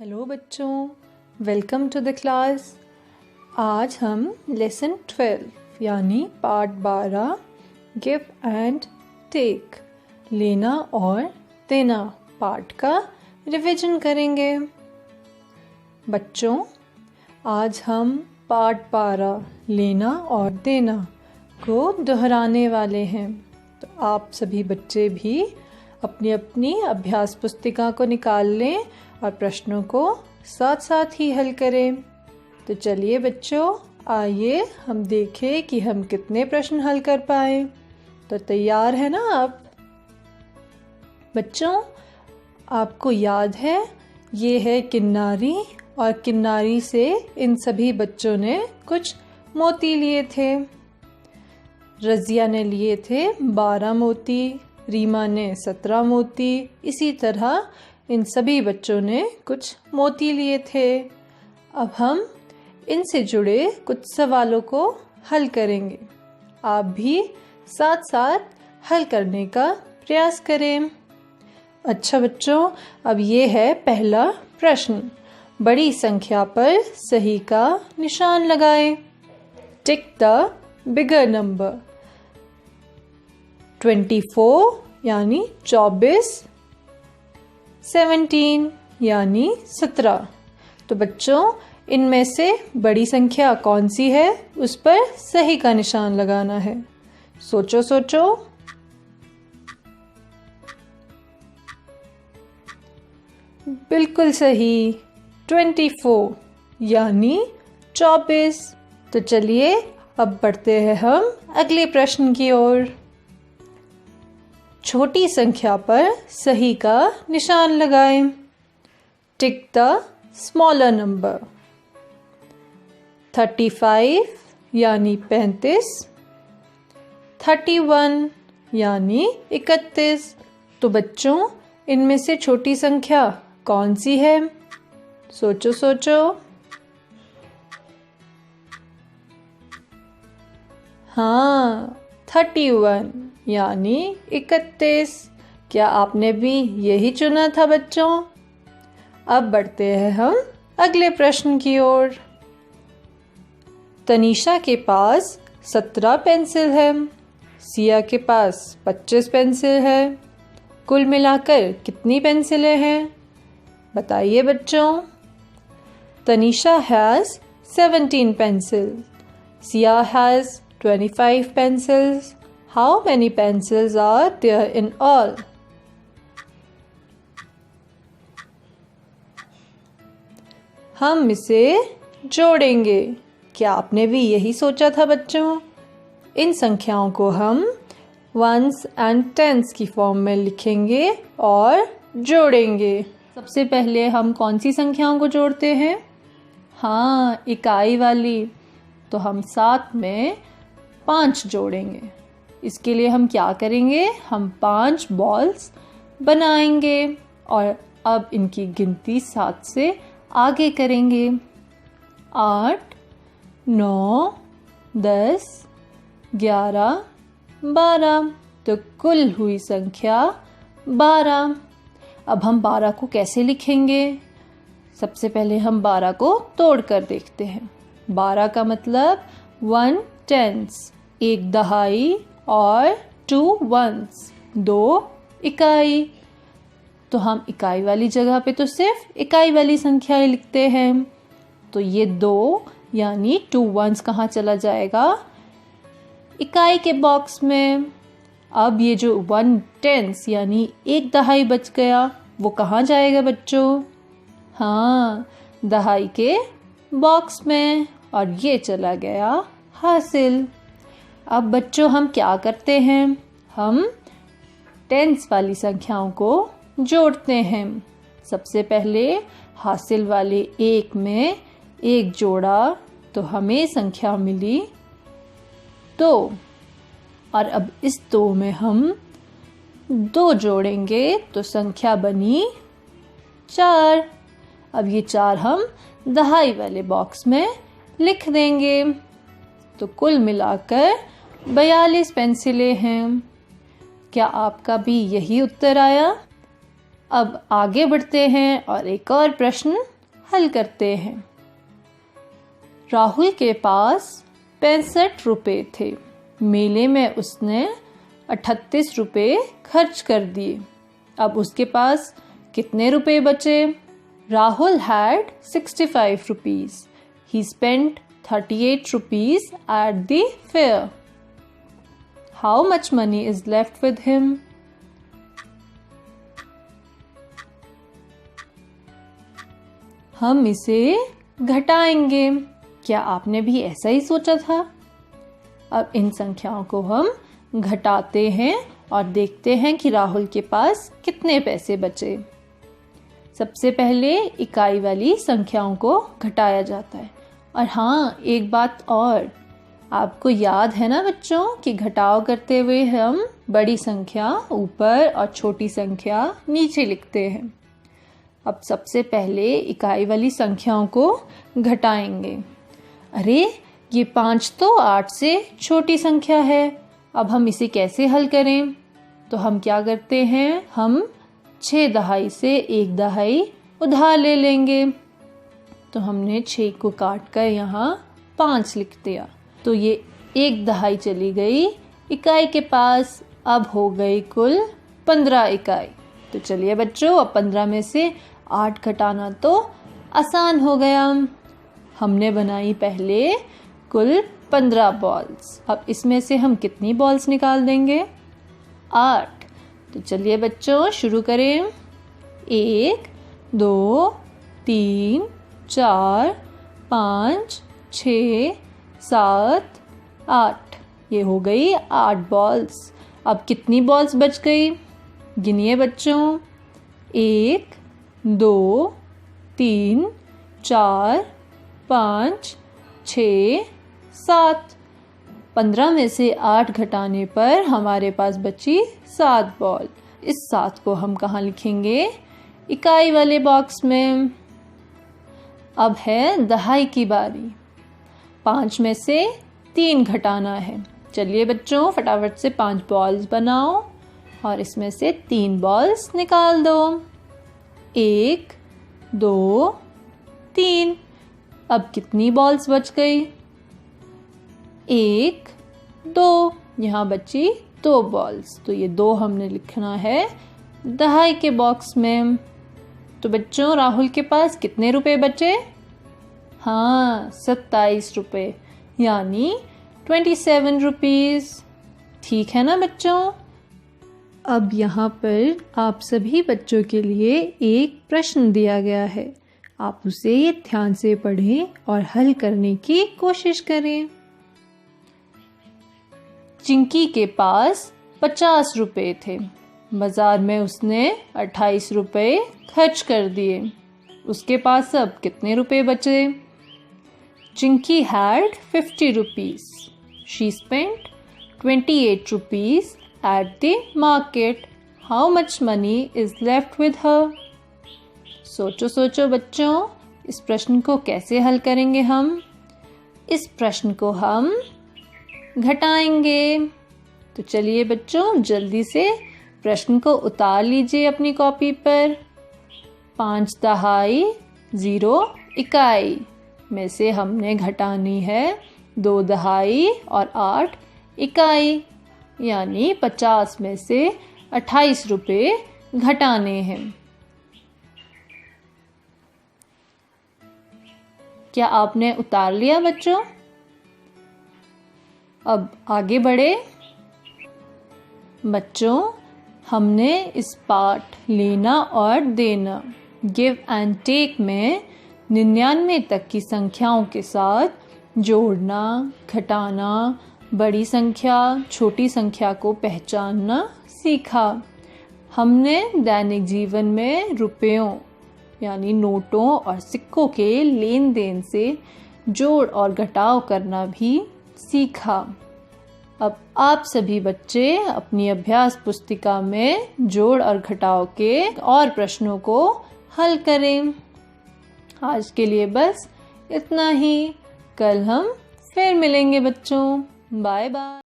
Hello बच्चों, welcome to the class. आज हम लेसन 12 यानी पार्ट 12 गिव एंड टेक लेना और देना पार्ट का रिवीजन करेंगे। बच्चों, आज हम पार्ट 12 लेना और देना को दोहराने वाले हैं, तो आप सभी बच्चे भी अपनी अपनी अभ्यास पुस्तिका को निकाल लें और प्रश्नों को साथ साथ ही हल करें। तो चलिए बच्चों, आइए हम देखें कि हम कितने प्रश्न हल कर पाए। तो तैयार है ना आप? बच्चों, आपको याद है ये है किन्नारी, और किन्नारी से इन सभी बच्चों ने कुछ मोती लिए थे। रज़िया ने लिए थे 12 मोती, रीमा ने 17 मोती, इसी तरह इन सभी बच्चों ने कुछ मोती लिए थे। अब हम इनसे जुड़े कुछ सवालों को हल करेंगे। आप भी साथ साथ हल करने का प्रयास करें। अच्छा बच्चों, अब ये है पहला प्रश्न। बड़ी संख्या पर सही का निशान लगाएं। Tick the bigger number. 24 यानी 24, 17 यानी 17। तो बच्चों, इनमें से बड़ी संख्या कौन सी है, उस पर सही का निशान लगाना है। सोचो सोचो। बिल्कुल सही, 24 यानी 24। तो चलिए अब बढ़ते हैं हम अगले प्रश्न की ओर। छोटी संख्या पर सही का निशान लगाएं। Tick the smaller number. 35 यानी 35, 31 यानी 31। तो बच्चों, इनमें से छोटी संख्या कौन सी है? सोचो सोचो। हाँ, 31 यानी 31। क्या आपने भी यही चुना था बच्चों? अब बढ़ते हैं हम अगले प्रश्न की ओर। तनीषा के पास 17 पेंसिल है, सिया के पास 25 पेंसिल है। कुल मिलाकर कितनी पेंसिलें हैं? बताइए बच्चों। Tanisha has 17 pencils. Sia has 25 pencils. How many pencils are there in all? हम इसे जोड़ेंगे। क्या आपने भी यही सोचा था बच्चों? इन संख्याओं को हम वंस एंड टेंस की फॉर्म में लिखेंगे और जोड़ेंगे। सबसे पहले हम कौन सी संख्याओं को जोड़ते हैं? हाँ, इकाई वाली। तो हम साथ में 5 जोड़ेंगे। इसके लिए हम क्या करेंगे? हम 5 बॉल्स बनाएंगे और अब इनकी गिनती 7 से आगे करेंगे। 8, 9, 10, 11, 12। तो कुल हुई संख्या 12। अब हम 12 को कैसे लिखेंगे? सबसे पहले हम 12 को तोड़ कर देखते हैं। 12 का मतलब 1/10, 1 दहाई, और 2 ones, 2 इकाई। तो हम इकाई वाली जगह पे तो सिर्फ इकाई वाली संख्याएं लिखते हैं। तो ये 2 यानी 2 ones कहाँ चला जाएगा? इकाई के बॉक्स में। अब ये जो 1/10 यानी 1 दहाई बच गया, वो कहाँ जाएगा बच्चों? हाँ, दहाई के बॉक्स में, और ये चला गया हासिल। अब बच्चों, हम क्या करते हैं? हम टेंस वाली संख्याओं को जोड़ते हैं। सबसे पहले हासिल वाले 1 में 1 जोड़ा तो हमें संख्या मिली 2। और अब इस 2 में हम 2 जोड़ेंगे तो संख्या बनी 4। अब ये 4 हम दहाई वाले बॉक्स में लिख देंगे। तो कुल मिलाकर 42 पेंसिलें हैं। क्या आपका भी यही उत्तर आया? अब आगे बढ़ते हैं और एक और प्रश्न हल करते हैं। राहुल के पास 65 रुपये थे। मेले में उसने 38 रुपये खर्च कर दिए। अब उसके पास कितने रुपए बचे? Rahul had 65 rupees. He spent 38 rupees at the fair. How much money is left with him? हम इसे घटाएंगे। क्या आपने भी ऐसा ही सोचा था? अब इन संख्याओं को हम घटाते हैं और देखते हैं कि राहुल के पास कितने पैसे बचे। सबसे पहले इकाई वाली संख्याओं को घटाया जाता है। और हाँ, एक बात और, आपको याद है ना बच्चों कि घटाव करते हुए हम बड़ी संख्या ऊपर और छोटी संख्या नीचे लिखते हैं। अब सबसे पहले इकाई वाली संख्याओं को घटाएंगे। अरे, ये 5 तो 8 से छोटी संख्या है। अब हम इसे कैसे हल करें? तो हम क्या करते हैं, हम 6 दहाई से 1 दहाई उधार ले लेंगे। तो हमने 6 को काट कर यहाँ 5 लिख दिया। तो ये 1 दहाई चली गई इकाई के पास। अब हो गई कुल 15 इकाई। तो चलिए बच्चों, अब 15 में से 8 घटाना तो आसान हो गया। हमने बनाई पहले कुल 15 बॉल्स। अब इसमें से हम कितनी बॉल्स निकाल देंगे? 8। तो चलिए बच्चों शुरू करें। 1 2 3 4 5 6 7 8। ये हो गई 8 बॉल्स। अब कितनी बॉल्स बच गई? गिनिए बच्चों। 1 2 3 4 5 6 7। 15 में से 8 घटाने पर हमारे पास बची 7 बॉल। इस 7 को हम कहाँ लिखेंगे? इकाई वाले बॉक्स में। अब है दहाई की बारी। 5 में से 3 घटाना है। चलिए बच्चों, फटाफट से 5 बॉल्स बनाओ और इसमें से 3 बॉल्स निकाल दो। 1 2 3। अब कितनी बॉल्स बच गई? 1 2। यहाँ बची 2 बॉल्स। तो ये 2 हमने लिखना है दहाई के बॉक्स में। तो बच्चों, राहुल के पास कितने रुपए बचे? हाँ, 27 रुपये, यानी 27 रुपीज़। ठीक है ना बच्चों? अब यहाँ पर आप सभी बच्चों के लिए एक प्रश्न दिया गया है। आप उसे ध्यान से पढ़ें और हल करने की कोशिश करें। चिंकी के पास 50 रुपये थे। बाजार में उसने 28 रुपये खर्च कर दिए। उसके पास अब कितने रुपए बचे? Chinki had 50 rupees. She spent 28 rupees at the market. How much money is left with her? सोचो सोचो बच्चों, इस प्रश्न को कैसे हल करेंगे हम? इस प्रश्न को हम घटाएंगे। तो चलिए बच्चों, जल्दी से प्रश्न को उतार लीजिए अपनी कॉपी पर। 5 दहाई 0 इकाई में से हमने घटानी है 2 दहाई और 8 इकाई, यानी 50 में से 28 रुपये घटाने हैं। क्या आपने उतार लिया बच्चों? अब आगे बढ़े। बच्चों, हमने इस पाठ लेना और देना गिव एंड टेक में 99 तक की संख्याओं के साथ जोड़ना, घटाना, बड़ी संख्या, छोटी संख्या को पहचानना सीखा। हमने दैनिक जीवन में रुपयों यानी नोटों और सिक्कों के लेन देन से जोड़ और घटाव करना भी सीखा। अब आप सभी बच्चे अपनी अभ्यास पुस्तिका में जोड़ और घटाव के और प्रश्नों को हल करें। आज के लिए बस इतना ही। कल हम फिर मिलेंगे बच्चों। Bye bye.